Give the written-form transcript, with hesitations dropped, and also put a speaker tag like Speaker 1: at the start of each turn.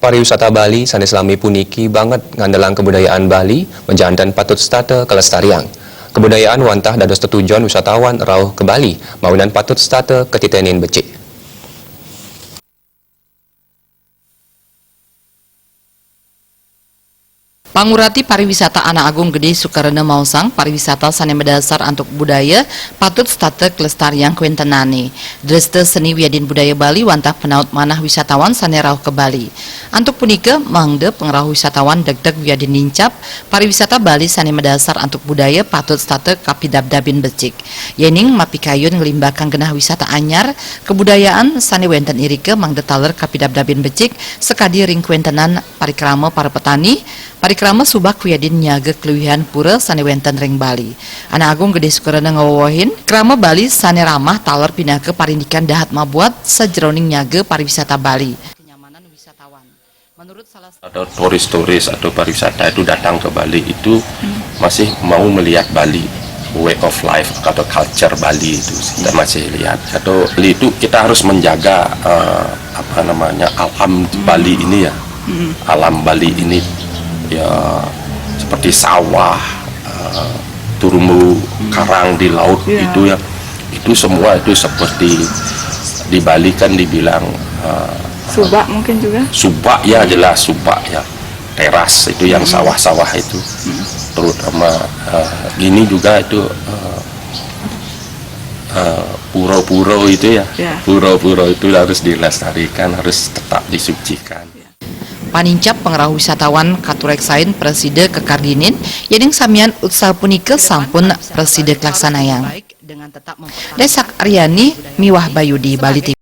Speaker 1: pariwisata Bali sanes lami puniki banget ngandelang kebudayaan Bali menjantan patut stata kelestarian. Kebudayaan wantah dados tetujuan wisatawan rauh ke Bali, maunan patut stata ketitenin becik.
Speaker 2: Pangurati pariwisata Anak Agung Gede Sukarena Mausang, pariwisata sane mendasar untuk budaya, patut stata kelestarian kuentenane. Dreste seni wiadin budaya Bali wantah penaut manah wisatawan sane rauh ke Bali. Antuk punika mangde pengrauh wisatawan deg-deg wiadin nincap, pariwisata Bali sane mendasar untuk budaya patut stata kapidab-dabin becik. Yening mapikayun ngelimbahkan genah wisata anyar, kebudayaan sane wenten irike mangde taler kapidab-dabin becik, sekadi ring kuentenan parikrama para petani, parikrama subak wiadin nyaga keluwihan pura sane wenten ring Bali. Anak Agung Gede Sukarena ngawawahin krama Bali sane ramah taler pindah ke parindikan dahat mabuat sejeroning nyaga pariwisata Bali. Kenyamanan wisatawan. Menurut salah
Speaker 3: atau turis-turis atau pariwisata itu datang ke Bali itu masih mau melihat Bali, way of life atau culture Bali itu kita masih lihat. Atau Bali itu kita harus menjaga alam Bali ini ya. Alam Bali ini ya seperti sawah, terumbu karang di laut itu ya, itu semua itu seperti di Bali kan dibilang
Speaker 4: subak mungkin juga.
Speaker 3: Subak ya, jelas subak ya, teras itu yang sawah-sawah itu, terutama gini juga itu pura-pura itu ya, pura-pura itu harus dilestarikan, harus tetap disucikan.
Speaker 2: Panincap pengrauh wisatawan katureksain preside kekardinin yening samian utsah punika sampun preside kelaksanayang. Desak Aryani Miwah Bayudi Bali TV.